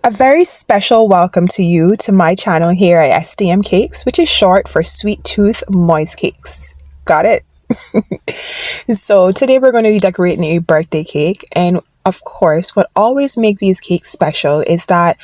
A very special welcome to you to my channel here at STM Cakes, which is short for Sweet Tooth Moist Cakes. Got it? So today we're going to be decorating a birthday cake, and of course, what always make these cakes special is that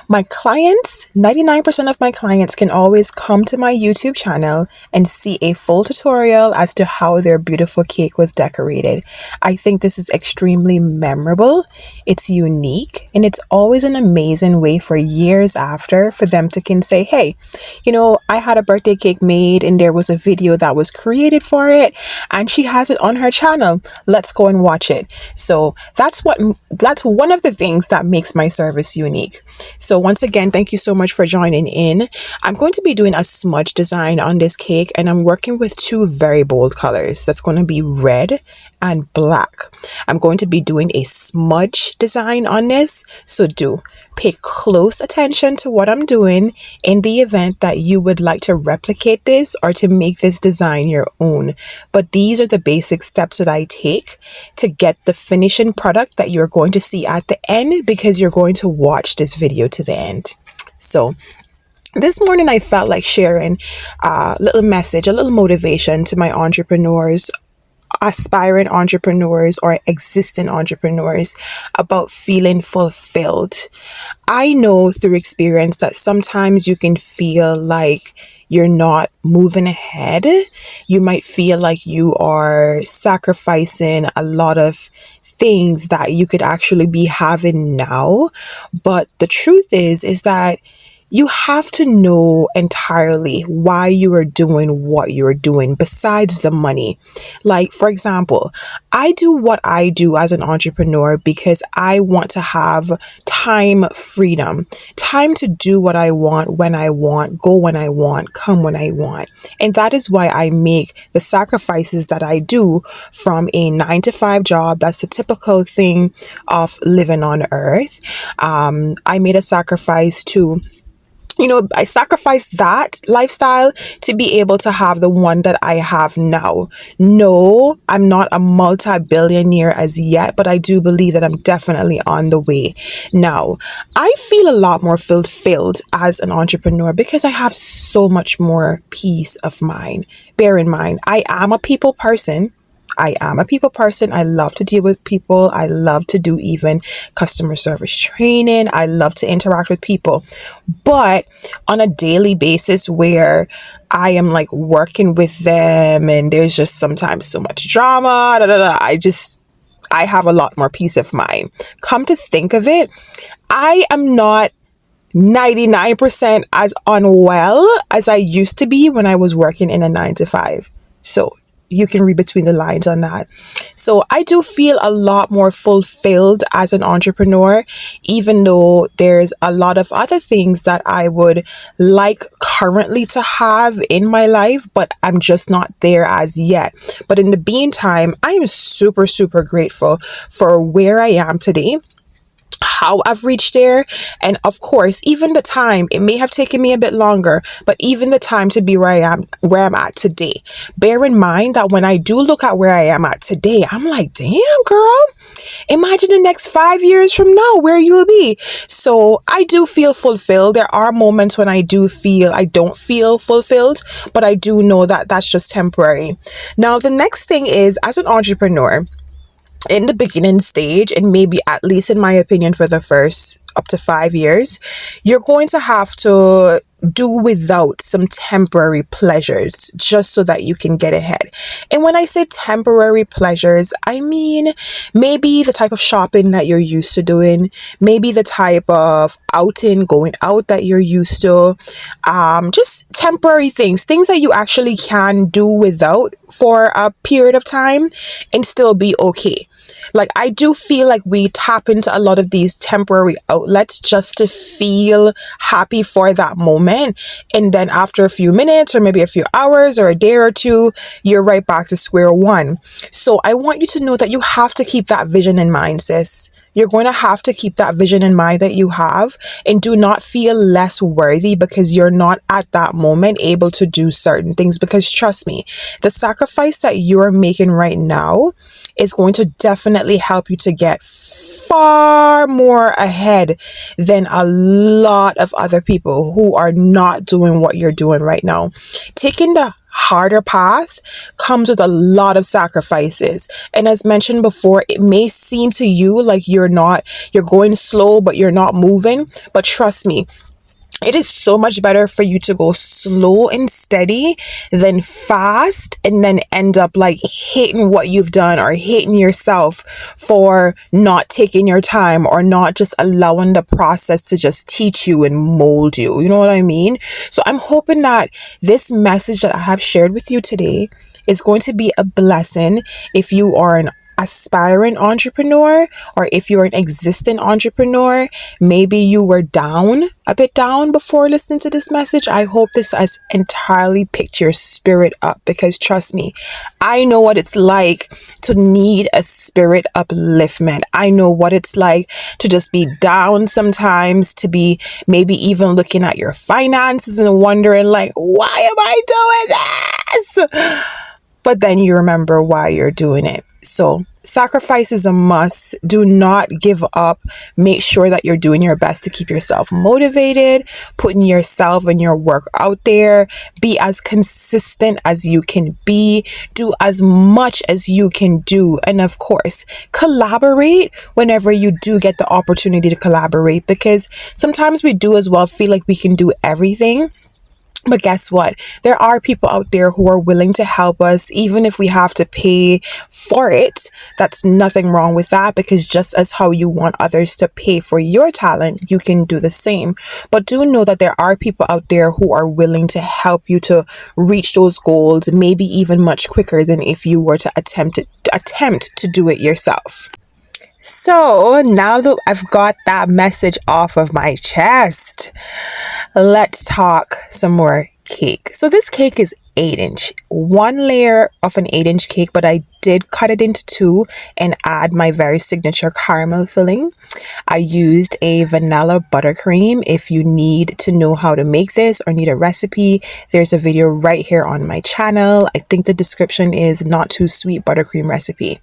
my clients, 99% of my clients, can always come to my YouTube channel and see a full tutorial as to how their beautiful cake was decorated. I think this is extremely memorable, it's unique, and it's always an amazing way for years after for them to can say, hey, I had a birthday cake made and there was a video that was created for it and she has it on her channel. Let's go and watch it. So that's one of the things that makes my service unique. So once again, thank you so much for joining in. I'm going to be doing a smudge design on this cake, and I'm working with two very bold colors. That's going to be red and black. I'm going to be doing a smudge design on this, so do pay close attention to what I'm doing in the event that you would like to replicate this or to make this design your own. But these are the basic steps that I take to get the finishing product that you're going to see at the end, because you're going to watch this video to the end. So this morning I felt like sharing a little message, a little motivation to my entrepreneurs, aspiring entrepreneurs or existing entrepreneurs about feeling fulfilled. I know through experience that sometimes you can feel like you're not moving ahead. You might feel like you are sacrificing a lot of things that you could actually be having now. But the truth is that you have to know entirely why you are doing what you're doing besides the money. Like, for example, I do what I do as an entrepreneur because I want to have time freedom, time to do what I want, when I want, go when I want, come when I want. And that is why I make the sacrifices that I do from a 9-to-5 job. That's the typical thing of living on earth. I made a sacrifice to I sacrificed that lifestyle to be able to have the one that I have now. No, I'm not a multi-billionaire as yet, but I do believe that I'm definitely on the way. Now, I feel a lot more fulfilled as an entrepreneur because I have so much more peace of mind. Bear in mind, I am a people person. I love to deal with people. I love to do even customer service training. I love to interact with people. But on a daily basis where I am like working with them and there's just sometimes so much drama, I have a lot more peace of mind. Come to think of it, I am not 99% as unwell as I used to be when I was working in a 9-to-5. So you can read between the lines on that. So I do feel a lot more fulfilled as an entrepreneur, even though there's a lot of other things that I would like currently to have in my life, but I'm just not there as yet. But in the meantime, I am super, super grateful for where I am today, how I've reached there, and of course even the time, it may have taken me a bit longer, but even the time to be where I'm at today. Bear in mind that when I do look at where I am at today, I'm like, damn girl, imagine the next 5 years from now where you'll be. So I do feel fulfilled. There are moments when I don't feel fulfilled, but I do know that that's just temporary. Now the next thing is, as an entrepreneur, in the beginning stage, and maybe at least in my opinion for the first up to 5 years, you're going to have to do without some temporary pleasures just so that you can get ahead. And when I say temporary pleasures, I mean maybe the type of shopping that you're used to doing, maybe the type of going out that you're used to, just temporary things that you actually can do without for a period of time and still be okay. Like, I do feel like we tap into a lot of these temporary outlets just to feel happy for that moment. And then after a few minutes or maybe a few hours or a day or two, you're right back to square one. So I want you to know that you have to keep that vision in mind, sis. you're going to have to keep that vision in mind that you have, and do not feel less worthy because you're not at that moment able to do certain things. Because trust me, the sacrifice that you're making right now is going to definitely help you to get far more ahead than a lot of other people who are not doing what you're doing right now. Taking the harder path comes with a lot of sacrifices, and as mentioned before, it may seem to you like you're going slow, but you're not moving. But trust me, it is so much better for you to go slow and steady than fast and then end up like hating what you've done or hating yourself for not taking your time or not just allowing the process to just teach you and mold you. You know what I mean? So I'm hoping that this message that I have shared with you today is going to be a blessing if you are an aspiring entrepreneur, or if you're an existing entrepreneur. Maybe you were a bit down before listening to this message. I hope this has entirely picked your spirit up, because trust me, I know what it's like to need a spirit upliftment. I know what it's like to just be down sometimes, to be maybe even looking at your finances and wondering like, why am I doing this? But then you remember why you're doing it. So sacrifice is a must. Do not give up. Make sure that you're doing your best to keep yourself motivated, putting yourself and your work out there. Be as consistent as you can be. Do as much as you can do. And of course, collaborate whenever you do get the opportunity to collaborate, because sometimes we do as well feel like we can do everything. But guess what? There are people out there who are willing to help us, even if we have to pay for it. That's nothing wrong with that, because just as how you want others to pay for your talent, you can do the same. But do know that there are people out there who are willing to help you to reach those goals, maybe even much quicker than if you were to attempt to do it yourself. So now that I've got that message off of my chest, let's talk some more cake. So this cake is 8-inch, one layer of an 8-inch cake, but I did cut it into two and add my very signature caramel filling. I used a vanilla buttercream. If you need to know how to make this or need a recipe, there's a video right here on my channel. I think the description is not too sweet buttercream recipe.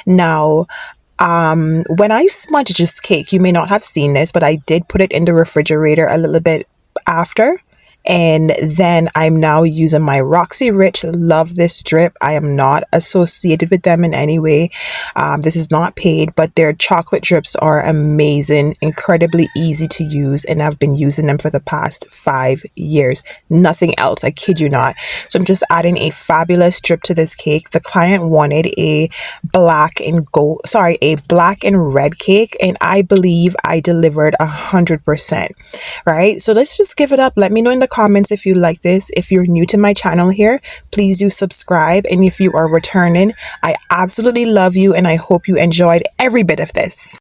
Now, when I smudged this cake, you may not have seen this, but I did put it in the refrigerator a little bit after. And then I'm now using my Roxy Rich. Love this drip. I am not associated with them in any way. This is not paid, but their chocolate drips are amazing, incredibly easy to use. And I've been using them for the past 5 years. Nothing else. I kid you not. So I'm just adding a fabulous drip to this cake. The client wanted a black and red cake. And I believe I delivered 100%. Right? So let's just give it up. Let me know in the comments if you like this. If you're new to my channel here, please do subscribe. And if you are returning, I absolutely love you and I hope you enjoyed every bit of this.